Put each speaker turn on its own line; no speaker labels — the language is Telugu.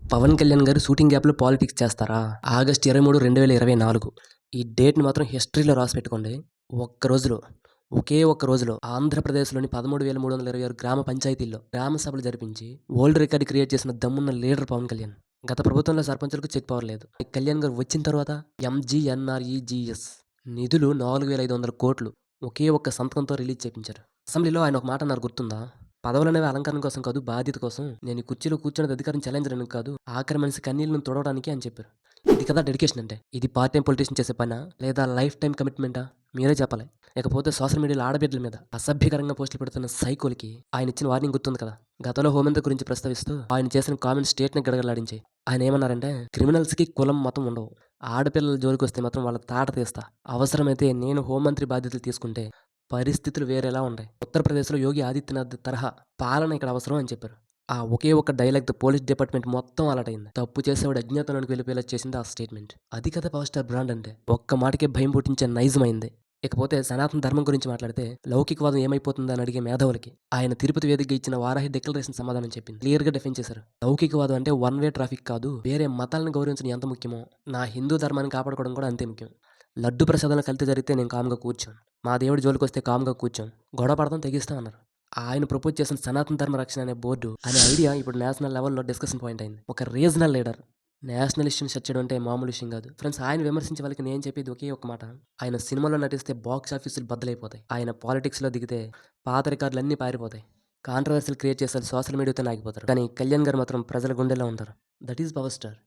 పవన్ కళ్యాణ్ గారు షూటింగ్ గ్యాప్లో పాలిటిక్స్ చేస్తారా? ఆగస్టు 23, 2024 ఈ డేట్‌ని మాత్రం హిస్టరీలో రాసిపెట్టుకోండి. ఒక్క రోజులో ఆంధ్రప్రదేశ్‌లోని 13,326 గ్రామ పంచాయతీల్లో గ్రామ సభలు జరిపించి వరల్డ్ రికార్డ్ క్రియేట్ చేసిన దమ్మున్న లీడర్ పవన్ కళ్యాణ్. గత ప్రభుత్వంలో సర్పంచులకు చెక్ పవర్ లేదు. కళ్యాణ్ గారు వచ్చిన తర్వాత ఎంజీఎన్ఆర్ఈజీఎస్ నిధులు 4,500 కోట్లు ఒకే ఒక్క సంతకంతో రిలీజ్ చేపించారు. అసెంబ్లీలో ఆయన ఒక మాట అన్నారు గుర్తుందా? పదవులనేవి అలంకరణ కోసం కాదు, బాధ్యత కోసం. నేను ఈ కుర్చీలో కూర్చున్నది అధికారం చెలాయించడానికి కాదు, ఆఖరి మనిషి కన్నీళ్లను తుడవడానికి అని చెప్పారు. ఇది కదా డెడికేషన్ అంటే. ఇది పార్ట్ టైం పొలిటీషియన్ చేసే పనా, లేదా లైఫ్ టైం కమిట్మెంటా? మీరే చెప్పాలి. ఇకపోతే సోషల్ మీడియాలో ఆడబిడ్డల మీద అసభ్యకరంగా పోస్టులు పెడుతున్న సైకోలకి ఆయన ఇచ్చిన వార్నింగ్ గుర్తుంది కదా. గతంలో హోంమంత్రి గురించి ప్రస్తావిస్తూ ఆయన చేసిన కామెంట్ స్టేట్ని గడగడలాడించాయి. ఆయన ఏమన్నారంటే, క్రిమినల్స్కి కులం మతం ఉండవు, ఆడపిల్లల జోలికి వస్తే మాత్రం వాళ్ళ తాట తీస్తా, అవసరమైతే నేను హోంమంత్రి బాధ్యతలు తీసుకుంటే పరిస్థితులు వేరేలా ఉంటాయి. ఉత్తరప్రదేశ్లో యోగి ఆదిత్యనాథ్ తరహా పాలన ఇక్కడ అవసరం అని చెప్పారు. ఆ ఒకే ఒక్క డైలాగ్తో పోలీస్ డిపార్ట్మెంట్ మొత్తం అలర్ట్ అయింది. తప్పు చేసేవాడు అజ్ఞాతంలోకి వెళ్ళిపోయేలా చేసింది ఆ స్టేట్మెంట్. అది కదా పవర్ స్టార్ బ్రాండ్ అంటే. ఒక్క మాటకే భయం పుట్టించే నైజమైంది. ఇకపోతే సనాతన ధర్మం గురించి మాట్లాడితే, లౌకికవాదం ఏమైపోతుందని అడిగే మేధావులకి ఆయన తిరుపతి వేదికగా ఇచ్చిన వారాహి డిక్లరేషన్ సమాధానం చెప్పింది. క్లియర్గా డిఫైన్ చేశారు. లౌకికవాదం అంటే వన్ వే ట్రాఫిక్ కాదు, వేరే మతాలను గౌరవించడం ఎంత ముఖ్యమో నా హిందూ ధర్మాన్ని కాపాడుకోవడం కూడా అంతే ముఖ్యం. లడ్డు ప్రసాదంలో కలితే జరిగితే నేను కామ్గా కూర్చోను, మా దేవుడి జోలికి వస్తే కామ్గా కూర్చోను, గొడవ పడతాం తెగిస్తాం అన్నారు. ఆయన ప్రపోజ్ చేసిన సనాతన ధర్మ రక్షణ అనే బోర్డు అనే ఐడియా ఇప్పుడు నేషనల్ లెవెల్లో డిస్కషన్ పాయింట్ అయింది. ఒక రీజనల్ లీడర్ నేషనల్ ఇష్యూని సెర్చ్ చేయడం అంటే మామూలు విషయం కాదు. ఫ్రెండ్స్, ఆయన విమర్శించే వాళ్ళకి నేను చెప్పేది ఒకే ఒక మాట: ఆయన సినిమాలో నటిస్తే బాక్స్ ఆఫీసులు బద్దలైపోతాయి, ఆయన పాలిటిక్స్లో దిగితే పాత రికార్డులు అన్నీ పారిపోతాయి, కాంట్రవర్సీలు క్రియేట్ చేస్తే సోషల్ మీడియాతో ఆగిపోతారు. కానీ కళ్యాణ్ గారు మాత్రం ప్రజల గుండెల్లో ఉంటారు. That is power star.